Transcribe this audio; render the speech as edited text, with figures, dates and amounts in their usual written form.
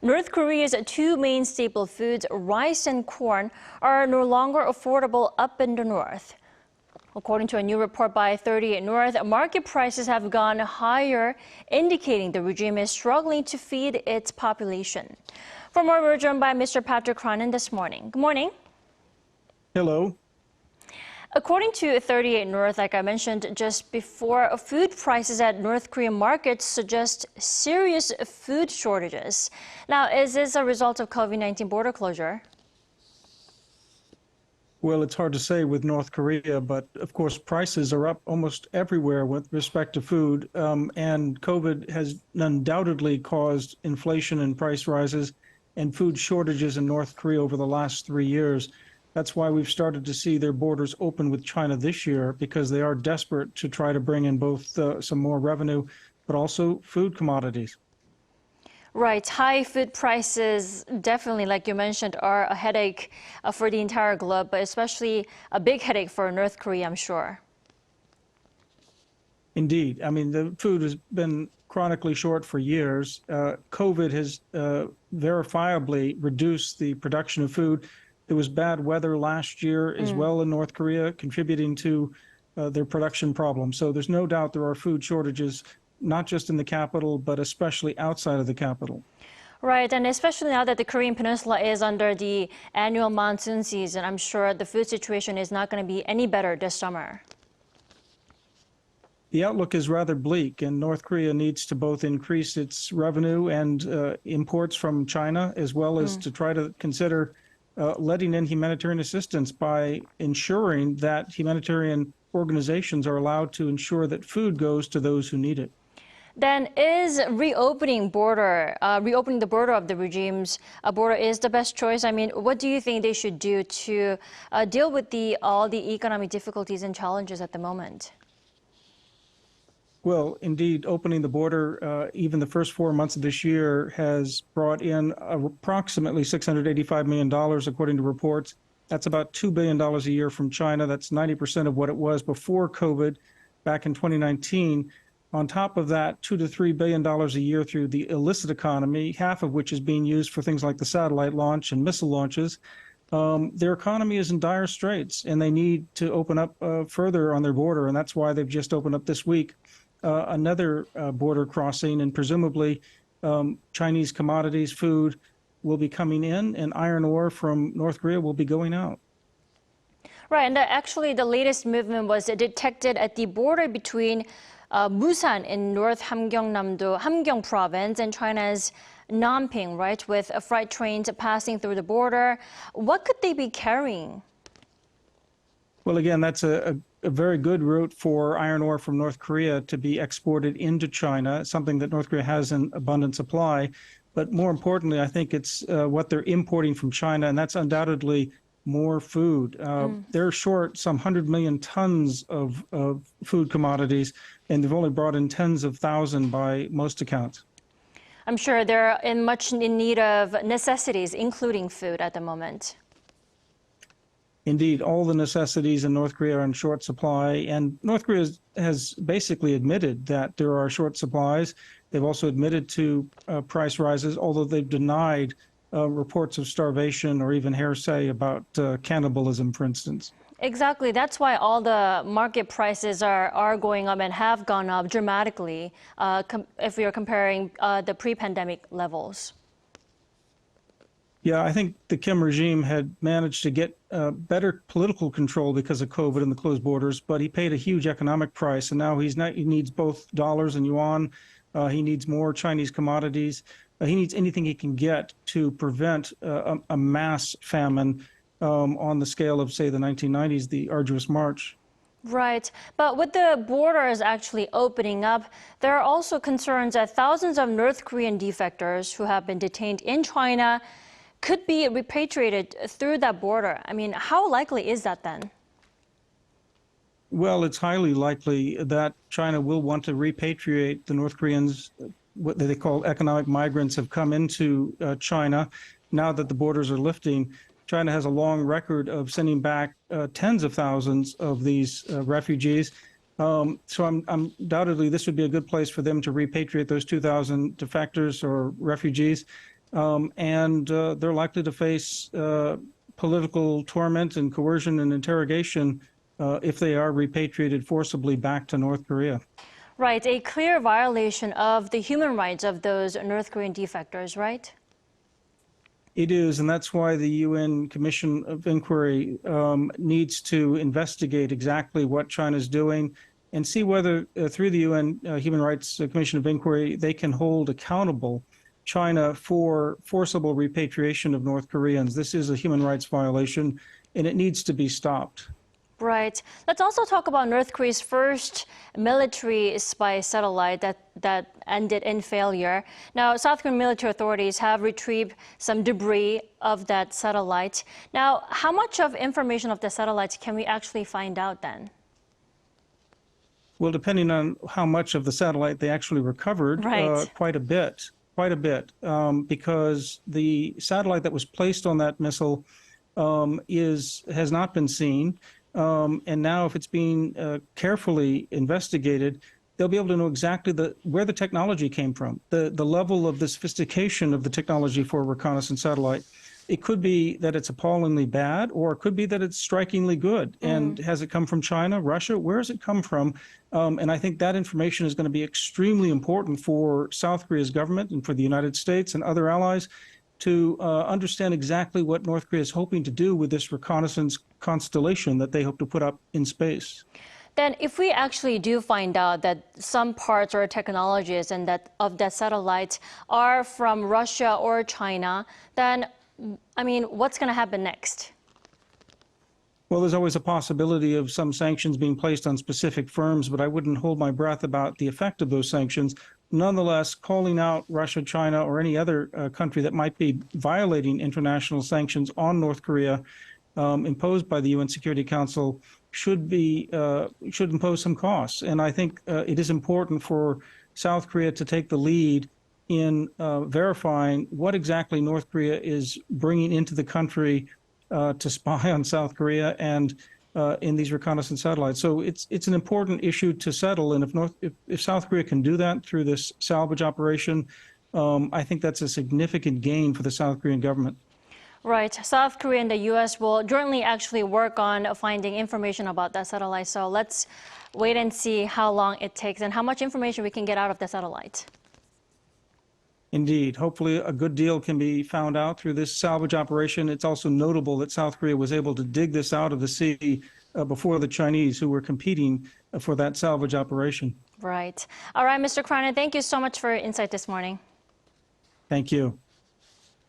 North Korea's two main staple foods, rice and corn, are no longer affordable up in the north. According to a new report by 38 North, market prices have gone higher, indicating the regime is struggling to feed its population. For more, we're joined by Mr. Patrick Cronin this morning. Good morning. Hello. According to 38 North, like I mentioned just before, food prices at North Korean markets suggest serious food shortages. Now, is this a result of COVID-19 border closure? Well, it's hard to say with North Korea, but of course, prices are up almost everywhere with respect to food. And COVID has undoubtedly caused inflation and price rises and food shortages in North Korea over the last 3 years. That's why we've started to see their borders open with China this year, because they are desperate to try to bring in both some more revenue, but also food commodities. Right. High food prices, definitely, like you mentioned, are a headache for the entire globe, but especially a big headache for North Korea, I'm sure. Indeed. I mean, the food has been chronically short for years. COVID has verifiably reduced the production of food. There was bad weather last year as well in North Korea, contributing to their production problems. So there's no doubt there are food shortages, not just in the capital, but especially outside of the capital. Right, and especially now that the Korean Peninsula is under the annual monsoon season, I'm sure the food situation is not going to be any better this summer. The outlook is rather bleak, and North Korea needs to both increase its revenue and imports from China, as well as to try to consider letting in humanitarian assistance by ensuring that humanitarian organizations are allowed to ensure that food goes to those who need it. Then is reopening the border of the regime's border is the best choice? I mean, what do you think they should do to deal with all the economic difficulties and challenges at the moment? Well, indeed, opening the border, even the first 4 months of this year, has brought in approximately $685 million, according to reports. That's about $2 billion a year from China. That's 90% of what it was before COVID back in 2019. On top of that, $2 to $3 billion a year through the illicit economy, half of which is being used for things like the satellite launch and missile launches. Their economy is in dire straits, and they need to open up further on their border, and that's why they've just opened up this week another border crossing, and presumably Chinese commodities, food will be coming in, and iron ore from North Korea will be going out. Right, and actually the latest movement was detected at the border between Musan in North Hamyong province and China's Nanping, right, with freight trains passing through the border. What could they be carrying? Well, again, that's a very good route for iron ore from North Korea to be exported into China, something that North Korea has in abundant supply. But more importantly, I think it's what they're importing from China, and that's undoubtedly more food. They're short some 100 million tons of food commodities, and they've only brought in tens of thousands by most accounts. I'm sure they're much in need of necessities, including food at the moment. Indeed, all the necessities in North Korea are in short supply, and North Korea has basically admitted that there are short supplies. They've also admitted to price rises, although they've denied reports of starvation or even hearsay about cannibalism, for instance. Exactly. That's why all the market prices are going up and have gone up dramatically if we are comparing the pre-pandemic levels. Yeah, I think the Kim regime had managed to get better political control because of COVID and the closed borders, but he paid a huge economic price, and now he needs both dollars and yuan. He needs more Chinese commodities. He needs anything he can get to prevent a mass famine on the scale of, say, the 1990s, the Arduous March. Right. But with the borders actually opening up, there are also concerns that thousands of North Korean defectors who have been detained in China could be repatriated through that border. I mean, how likely is that then? Well, it's highly likely that China will want to repatriate the North Koreans. What they call economic migrants have come into China. Now that the borders are lifting, China has a long record of sending back tens of thousands of these refugees. So undoubtedly, this would be a good place for them to repatriate those 2,000 defectors or refugees. and they're likely to face political torment and coercion and interrogation if they are repatriated forcibly back to North Korea. Right, a clear violation of the human rights of those North Korean defectors, right? It is, and that's why the UN Commission of Inquiry needs to investigate exactly what China's doing and see whether, through the UN Human Rights Commission of Inquiry, they can hold accountable China for forcible repatriation of North Koreans. This is a human rights violation, and it needs to be stopped. Right. Let's also talk about North Korea's first military spy satellite that ended in failure. Now, South Korean military authorities have retrieved some debris of that satellite. Now, how much of information of the satellites can we actually find out then? Well, depending on how much of the satellite they actually recovered, Right. quite a bit, because the satellite that was placed on that missile has not been seen. And now, if it's being carefully investigated, they'll be able to know exactly where the technology came from, the level of the sophistication of the technology for a reconnaissance satellite. It could be that it's appallingly bad, or it could be that it's strikingly good. And has it come from China, Russia? Where has it come from? And I think that information is going to be extremely important for South Korea's government and for the United States and other allies to understand exactly what North Korea is hoping to do with this reconnaissance constellation that they hope to put up in space. Then if we actually do find out that some parts or technologies and of that satellite are from Russia or China, then, I mean, what's going to happen next? Well, there's always a possibility of some sanctions being placed on specific firms, but I wouldn't hold my breath about the effect of those sanctions. Nonetheless, calling out Russia, China, or any other country that might be violating international sanctions on North Korea imposed by the UN Security Council should impose some costs. And I think it is important for South Korea to take the lead in verifying what exactly North Korea is bringing into the country to spy on South Korea and in these reconnaissance satellites. So it's an important issue to settle. And if South Korea can do that through this salvage operation, I think that's a significant gain for the South Korean government. Right. South Korea and the U.S. will jointly actually work on finding information about that satellite. So let's wait and see how long it takes and how much information we can get out of the satellite. Indeed. Hopefully a good deal can be found out through this salvage operation. It's also notable that South Korea was able to dig this out of the sea before the Chinese, who were competing for that salvage operation. Right. All right, Mr. Cronin, thank you so much for your insight this morning. Thank you.